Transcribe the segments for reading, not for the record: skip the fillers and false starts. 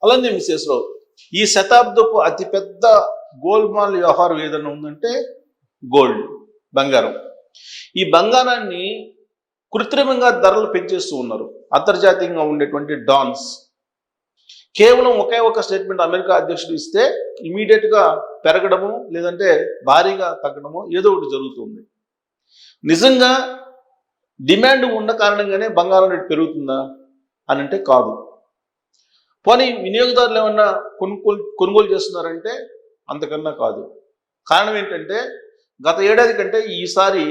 అలానే మిసెస్ రావు, ఈ శతాబ్దపు అతిపెద్ద గోల్మాల్ వ్యవహారం ఏదైనా ఉందంటే గోల్డ్, బంగారం. ఈ బంగారాన్ని కృత్రిమంగా ధరలు పెంచేస్తూ ఉన్నారు అంతర్జాతీయంగా ఉండేటువంటి డాన్స్. కేవలం ఒకే ఒక స్టేట్మెంట్ అమెరికా అధ్యక్షుడు ఇస్తే ఇమీడియట్గా పెరగడము లేదంటే భారీగా తగ్గడము ఏదో ఒకటి జరుగుతుంది. నిజంగా డిమాండ్ ఉన్న కారణంగానే బంగారం రేటు పెరుగుతుందా అని అంటే కాదు. పోనీ వినియోగదారులు ఏమన్నా కొనుగోలు చేస్తున్నారంటే అంతకన్నా కాదు. కారణం ఏంటంటే గత ఏడాది కంటే ఈసారి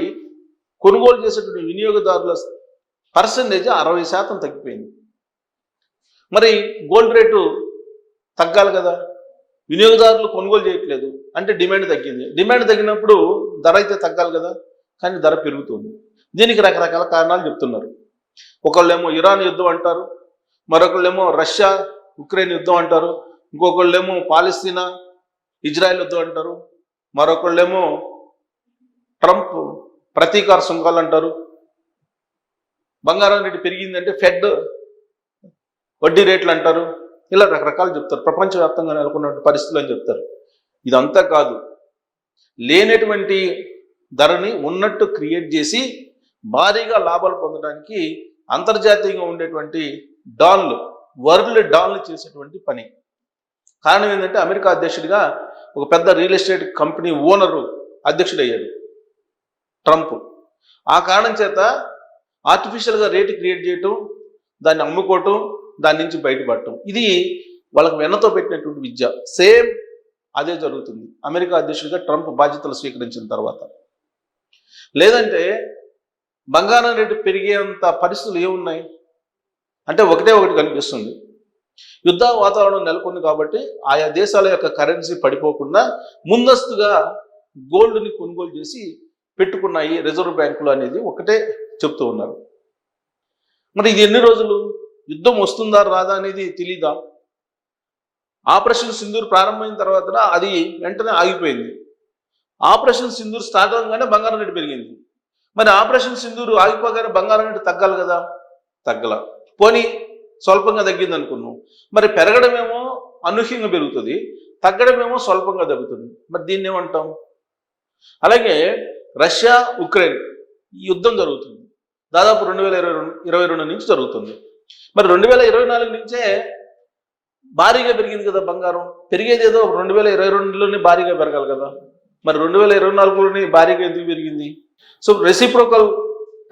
కొనుగోలు చేసేటువంటి వినియోగదారుల పర్సంటేజ్ 60% తగ్గిపోయింది. మరి గోల్డ్ రేటు తగ్గాలి కదా, వినియోగదారులు కొనుగోలు చేయట్లేదు అంటే డిమాండ్ తగ్గింది. డిమాండ్ తగ్గినప్పుడు ధర అయితే తగ్గాలి కదా, కానీ ధర పెరుగుతుంది. దీనికి రకరకాల కారణాలు చెప్తున్నారు. ఒకళ్ళేమో ఇరాన్ యుద్ధం అంటారు, మరొకళ్ళేమో రష్యా ఉక్రెయిన్ యుద్ధం అంటారు, ఇంకొకళ్ళేమో పాలస్తీనా ఇజ్రాయెల్ యుద్ధం అంటారు, మరొకళ్ళేమో ట్రంప్ ప్రతీకార సుంకాలు అంటారు. బంగారం రేటు పెరిగిందంటే ఫెడ్ వడ్డీ రేట్లు అంటారు. ఇలా రకరకాలు చెప్తారు. ప్రపంచవ్యాప్తంగా నెలకొన్న పరిస్థితులు అని చెప్తారు. ఇదంతా కాదు, లేనటువంటి ధరని ఉన్నట్టు క్రియేట్ చేసి భారీగా లాభాలు పొందడానికి అంతర్జాతీయంగా ఉండేటువంటి డాన్లు, వరల్డ్ డాన్లు చేసేటువంటి పని. కారణం ఏంటంటే అమెరికా అధ్యక్షుడిగా ఒక పెద్ద రియల్ ఎస్టేట్ కంపెనీ ఓనరు అధ్యక్షుడు అయ్యాడు ట్రంప్. ఆ కారణం చేత ఆర్టిఫిషియల్గా రేటు క్రియేట్ చేయటం, దాన్ని అమ్ముకోవటం, దాని నుంచి బయటపడటం, ఇది వాళ్ళకి వెన్నతో పెట్టినటువంటి విద్య. సేమ్ అదే జరుగుతుంది అమెరికా అధ్యక్షుడిగా ట్రంప్ బాధ్యతలు స్వీకరించిన తర్వాత. లేదంటే బంగారం రేటు పెరిగేంత పరిస్థితులు ఏమున్నాయి అంటే ఒకటే ఒకటి కనిపిస్తుంది. యుద్ధ వాతావరణం నెలకొంది కాబట్టి ఆయా దేశాల యొక్క కరెన్సీ పడిపోకుండా ముందస్తుగా గోల్డ్ని కొనుగోలు చేసి పెట్టుకున్నాయి రిజర్వ్ బ్యాంకులు అనేది ఒకటే చెప్తూ ఉన్నారు. మరి ఇది ఎన్ని రోజులు, యుద్ధం వస్తుందా రాదా అనేది తెలీదా? ఆపరేషన్ సింధూర్ ప్రారంభమైన తర్వాత అది వెంటనే ఆగిపోయింది. ఆపరేషన్ సింధూర్ స్టార్ట్ అవగానే బంగారం రేటు పెరిగింది. మరి ఆపరేషన్ సింధూర్ ఆగిపోగానే బంగారం రేటు తగ్గాలి కదా, తగ్గల. పోనీ స్వల్పంగా తగ్గింది అనుకున్నాం. మరి పెరగడమేమో అనూహ్యంగా పెరుగుతుంది, తగ్గడమేమో స్వల్పంగా తగ్గుతుంది. మరి దీన్ని ఏమంటాం? అలాగే రష్యా ఉక్రెయిన్ ఈ యుద్ధం జరుగుతుంది దాదాపు 2022 నుంచి జరుగుతుంది. మరి 2024 నుంచే భారీగా పెరిగింది కదా బంగారం. పెరిగేది ఏదో 2022లోనే భారీగా పెరగాలి కదా, మరి 2024లోనే భారీగా ఎందుకు పెరిగింది? సో రెసిప్రోకల్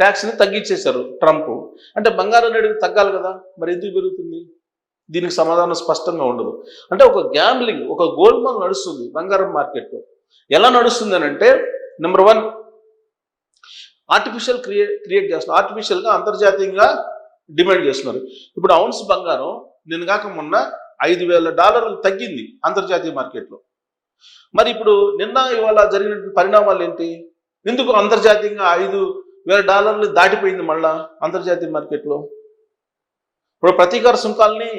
ట్యాక్స్ని తగ్గించేశారు ట్రంప్. అంటే బంగారం రేటు తగ్గాలి కదా, మరి ఎందుకు పెరుగుతుంది? దీనికి సమాధానం స్పష్టంగా ఉండదు. అంటే ఒక గ్యాంబ్లింగ్, ఒక గోల్మాల్ నడుస్తుంది బంగారం మార్కెట్లో. ఎలా నడుస్తుంది అని అంటే, నెంబర్ 1 ఆర్టిఫిషియల్ క్రియేట్ చేస్తున్నారు, ఆర్టిఫిషియల్గా అంతర్జాతీయంగా డిమాండ్ చేస్తున్నారు. ఇప్పుడు ఔన్స్ బంగారం నిన్న కాక మొన్న $5,000 తగ్గింది అంతర్జాతీయ మార్కెట్లో. మరి ఇప్పుడు నిన్న ఇవాళ జరిగిన పరిణామాలు ఏంటి? ఎందుకు అంతర్జాతీయంగా $5,000 దాటిపోయింది మళ్ళా అంతర్జాతీయ మార్కెట్లో? ఇప్పుడు ప్రతీకార సుంకాలని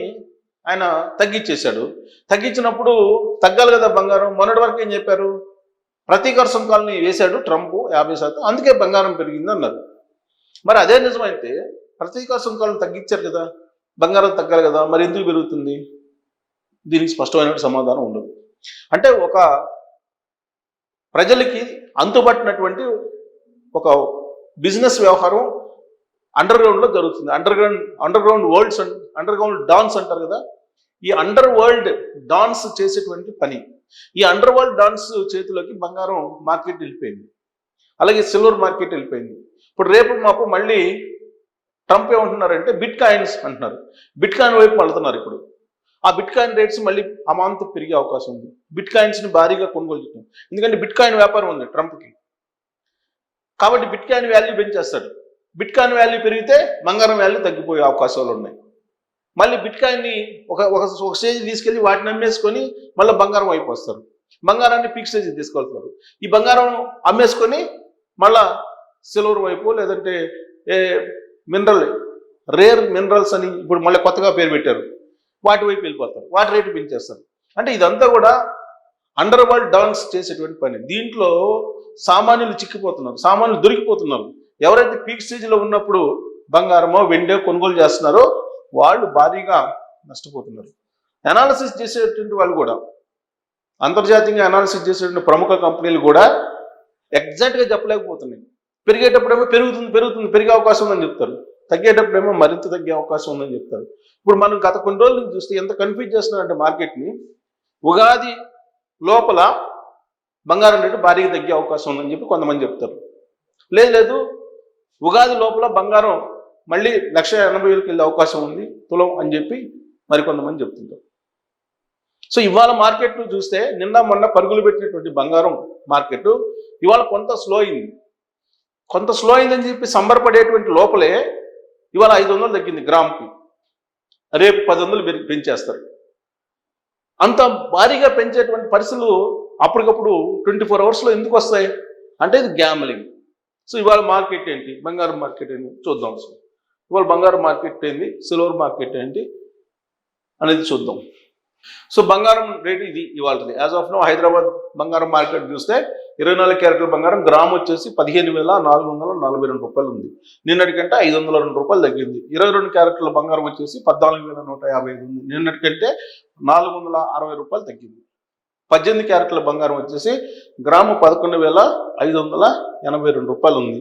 ఆయన తగ్గించేశాడు. తగ్గించినప్పుడు తగ్గాలి కదా బంగారం. మొన్నటి వరకు ఏం చెప్పారు? ప్రతీకార సుంకాలని వేశాడు ట్రంప్ 50%, అందుకే బంగారం పెరిగింది అన్నారు. మరి అదే నిజమైతే ప్రతీకార సుంకాలను తగ్గించారు కదా, బంగారం తగ్గాలి కదా, మరి ఎందుకు పెరుగుతుంది? దీనికి స్పష్టమైన సమాధానం ఉండదు. అంటే ఒక ప్రజలకి అంతుపట్టినటువంటి ఒక బిజినెస్ వ్యవహారం అండర్ గ్రౌండ్లో జరుగుతుంది. అండర్ గ్రౌండ్ డాన్స్ అంటారు కదా, ఈ అండర్ వరల్డ్ డాన్స్ చేసేటువంటి పని. ఈ అండర్ వరల్డ్ డాన్స్ చేతిలోకి బంగారం మార్కెట్ వెళ్ళిపోయింది, అలాగే సిల్వర్ మార్కెట్ వెళ్ళిపోయింది. ఇప్పుడు రేపు మాపు మళ్ళీ ట్రంప్ ఏమంటున్నారంటే బిట్ కాయిన్స్ అంటున్నారు. బిట్ కాయిన్ వైపు వెళ్తున్నారు. ఇప్పుడు ఆ బిట్ కాయిన్ రేట్స్ మళ్ళీ అమాంతం పెరిగే అవకాశం ఉంది. బిట్ కాయిన్స్ని భారీగా కొనుగోలు చేయడం, ఎందుకంటే బిట్ కాయిన్ వ్యాపారం ఉంది ట్రంప్కి. కాబట్టి బిట్ కాయిన్ వాల్యూ పెంచేస్తాడు. బిట్ కాయిన్ వాల్యూ పెరిగితే బంగారం వాల్యూ తగ్గిపోయే అవకాశాలు ఉన్నాయి. మళ్ళీ బిట్ కాయిన్ని ఒక స్టేజ్ తీసుకెళ్ళి వాటిని అమ్మేసుకొని మళ్ళీ బంగారం వైపు వస్తారు. బంగారాన్ని పీక్ స్టేజ్ తీసుకెళ్తారు. ఈ బంగారం అమ్మేసుకొని మళ్ళా సిల్వర్ వైపు, లేదంటే రేర్ మినరల్స్ అని ఇప్పుడు మళ్ళీ కొత్తగా పేరు పెట్టారు, వాటి వైపు వెళ్ళిపోతారు. వాటి రేటు పెంచేస్తారు. అంటే ఇదంతా కూడా అండర్ వరల్డ్ డాన్స్ చేసేటువంటి పని. దీంట్లో సామాన్యులు చిక్కిపోతున్నారు, సామాన్యులు దొరికిపోతున్నారు. ఎవరైతే పీక్ స్టేజ్లో ఉన్నప్పుడు బంగారమో వెండో కొనుగోలు చేస్తున్నారో వాళ్ళు భారీగా నష్టపోతున్నారు. అనాలిసిస్ చేసేటువంటి వాళ్ళు కూడా, అంతర్జాతీయంగా అనాలిసిస్ చేసేటువంటి ప్రముఖ కంపెనీలు కూడా ఎగ్జాక్ట్గా చెప్పలేకపోతున్నాయి. పెరిగేటప్పుడేమో పెరిగే అవకాశం ఉందని చెప్తారు, తగ్గేటప్పుడేమో మరింత తగ్గే అవకాశం ఉందని చెప్తారు. ఇప్పుడు మనం గత కొన్ని రోజుల నుంచి చూస్తే ఎంత కన్ఫ్యూజ్ చేస్తున్నారంటే మార్కెట్ని, ఉగాది లోపల బంగారం రేటు భారీగా తగ్గే అవకాశం ఉందని చెప్పి కొంతమంది చెప్తారు. లేదు ఉగాది లోపల బంగారం మళ్ళీ 1,80,000కి వెళ్ళే అవకాశం ఉంది తులం అని చెప్పి మరికొంతమంది చెప్తుంటారు. సో ఇవాళ మార్కెట్ చూస్తే నిన్న మొన్న పరుగులు పెట్టినటువంటి బంగారం మార్కెట్ ఇవాళ కొంత స్లో అయిందని చెప్పి సంబరపడేటువంటి లోపలే ఇవాళ 500 తగ్గింది గ్రామ్కి. రేపు 1000 పెంచేస్తారు. అంత భారీగా పెంచేటువంటి పరిస్థితులు అప్పటికప్పుడు 24 అవర్స్లో ఎందుకు వస్తాయి అంటే ఇది గ్యామ్లింగ్. సో ఇవాళ మార్కెట్ ఏంటి, బంగారం మార్కెట్ ఏంటి చూద్దాం. ఇవాళ బంగారం మార్కెట్ ఏంటి, సిల్వర్ మార్కెట్ ఏంటి అనేది చూద్దాం. సో బంగారం రేటు ఇది ఇవాళది. యాజ్ ఆఫ్ నో హైదరాబాద్ బంగారం మార్కెట్ చూస్తే 24 క్యారెట్ల బంగారం గ్రామ్ వచ్చేసి 15,442 రూపాయలు ఉంది. నిన్నటికంటే 502 రూపాయలు తగ్గింది. 22 క్యారెట్ల బంగారం వచ్చేసి 14,155 ఉంది. నిన్నటికంటే 460 రూపాయలు తగ్గింది. 18 క్యారెట్ల బంగారం వచ్చేసి గ్రాము 11,582 రూపాయలు ఉంది.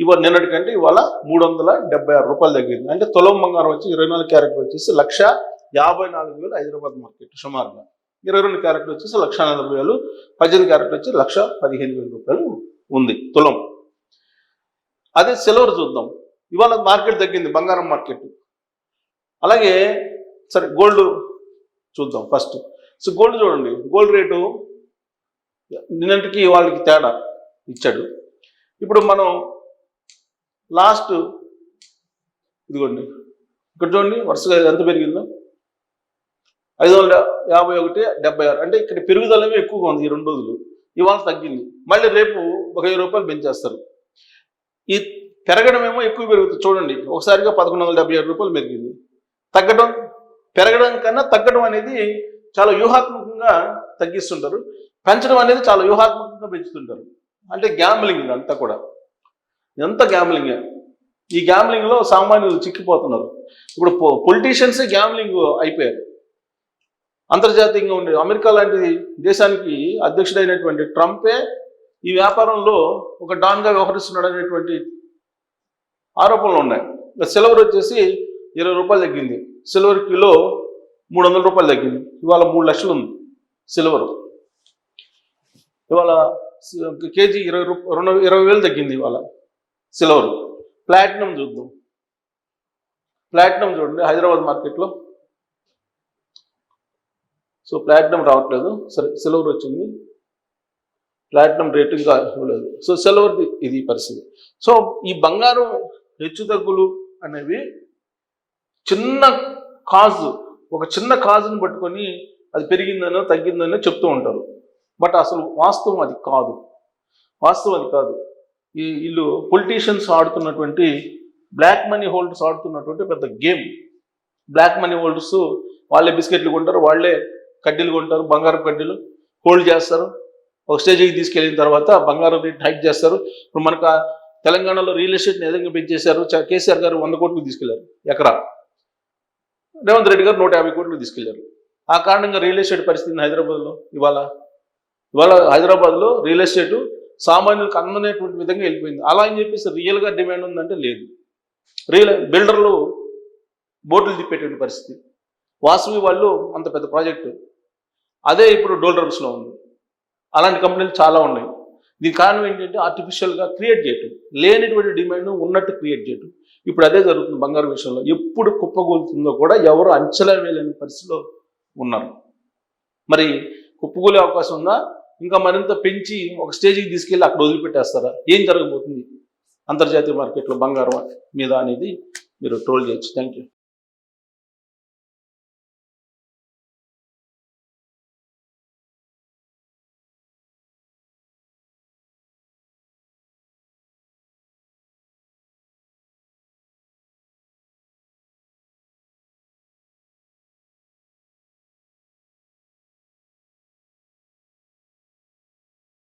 ఇవాళ నిన్నటికంటే ఇవాళ 376 రూపాయలు తగ్గింది. అంటే తులం బంగారం వచ్చి 24 క్యారెట్లు వచ్చేసి 1,54,000 హైదరాబాద్ మార్కెట్ సుమారుగా. 22 క్యారెట్లు వచ్చేసి 1,40,000, 18 క్యారెట్లు వచ్చి 1,15,000 రూపాయలు ఉంది తులం. అదే సిల్వర్ చూద్దాం. ఇవాళ మార్కెట్ తగ్గింది బంగారం మార్కెట్. అలాగే సరే గోల్డ్ చూద్దాం ఫస్ట్. సో గోల్డ్ చూడండి, గోల్డ్ రేటు నిన్నటికి వాళ్ళకి తేడా ఇచ్చాడు. ఇప్పుడు మనం లాస్ట్ ఇదిగోండి ఇక్కడ చూడండి వరుసగా ఎంత పెరిగిందో 551.76. అంటే ఇక్కడ పెరుగుదలమే ఎక్కువగా ఉంది ఈ 2 రోజులు. ఇవాళ తగ్గింది, మళ్ళీ రేపు 1,000 రూపాయలు పెంచేస్తారు. ఈ పెరగడం ఏమో ఎక్కువ పెరుగుతుంది చూడండి. ఒకసారిగా 1,177 రూపాయలు పెరిగింది. పెరగడం కన్నా తగ్గడం అనేది చాలా వ్యూహాత్మకంగా తగ్గిస్తుంటారు, పెంచడం అనేది చాలా వ్యూహాత్మకంగా పెంచుతుంటారు. అంటే గ్యాంబ్లింగ్ ఇదంతా కూడా, ఇదంతా గ్యాంబ్లింగే. ఈ గ్యాంబ్లింగ్లో సామాన్యులు చిక్కిపోతున్నారు. ఇప్పుడు పొలిటీషియన్సే గ్యాంబ్లింగ్ అయిపోయారు. అంతర్జాతీయంగా ఉండే అమెరికా లాంటి దేశానికి అధ్యక్షుడైనటువంటి ట్రంపే ఈ వ్యాపారంలో ఒక డాన్గా వ్యవహరిస్తున్నాడు అనేటువంటి ఆరోపణలు ఉన్నాయి. సిల్వర్ వచ్చేసి 20 రూపాయలు తగ్గింది. సిల్వర్ కిలో 300 రూపాయలు తగ్గింది. ఇవాళ 3 లక్షలు ఉంది సిల్వర్. ఇవాళ కేజీ 20,000 తగ్గింది ఇవాళ సిల్వర్. ప్లాటినం చూద్దాం. ప్లాటినం చూడండి హైదరాబాద్ మార్కెట్లో. సో ప్లాటినం రావట్లేదు, సరే సిల్వర్ వచ్చింది. ప్లాటినం రేటు ఇంకా ఇవ్వలేదు. సో సిల్వర్ది ఇది పరిస్థితి. సో ఈ బంగారం హెచ్చు తగ్గులు అనేవి ఒక చిన్న కాజును పట్టుకొని అది పెరిగిందనో తగ్గిందనో చెప్తూ ఉంటారు. బట్ అసలు వాస్తవం అది కాదు. ఈ వీళ్ళు పొలిటీషియన్స్ ఆడుతున్నటువంటి, బ్లాక్ మనీ హోల్డర్స్ ఆడుతున్నటువంటి పెద్ద గేమ్. బ్లాక్ మనీ హోల్డర్స్ వాళ్ళే బిస్కెట్లు కొంటారు, వాళ్ళే కడ్డీలు కొంటారు, బంగారం కడ్డీలు హోల్డ్ చేస్తారు. ఒక స్టేజ్కి తీసుకెళ్ళిన తర్వాత బంగారం రేట్ హైక్ చేస్తారు. ఇప్పుడు మనకు తెలంగాణలో రియల్ ఎస్టేట్ని ఏదైనా పెంచేశారు. కేసీఆర్ గారు 100 కోట్లకు తీసుకెళ్లారు ఎకరా, రేవంత్ రెడ్డి గారు 150 కోట్లకు తీసుకెళ్లారు. ఆ కారణంగా రియల్ ఎస్టేట్ పరిస్థితి హైదరాబాద్లో ఇవాళ హైదరాబాద్లో రియల్ ఎస్టేటు సామాన్యులకు అందనేటువంటి విధంగా వెళ్ళిపోయింది. అలా అని చెప్పేసి రియల్గా డిమాండ్ ఉందంటే లేదు. బిల్డర్లు బోర్డులు తిప్పేటువంటి పరిస్థితి. వాసవి వాళ్ళు అంత పెద్ద ప్రాజెక్టు అదే ఇప్పుడు డోల్డ్రమ్స్లో ఉంది. అలాంటి కంపెనీలు చాలా ఉన్నాయి. దీని కారణం ఏంటంటే ఆర్టిఫిషియల్గా క్రియేట్ చేయటం, లేనిటువంటి డిమాండ్ ఉన్నట్టు క్రియేట్ చేయటం. ఇప్పుడు అదే జరుగుతుంది బంగారం విషయంలో. ఎప్పుడు కుప్పగూలుతుందో కూడా ఎవరు అంచనా వేయలేని పరిస్థితిలో ఉన్నారు. మరి కుప్పగూలే అవకాశం ఉందా, ఇంకా మరింత పెంచి ఒక స్టేజ్కి తీసుకెళ్ళి అక్కడ వదిలిపెట్టేస్తారా? ఏం జరగబోతుంది అంతర్జాతీయ మార్కెట్లో బంగారం మీద అనేది మీరు ట్రోల్ చేయొచ్చు. Thank you.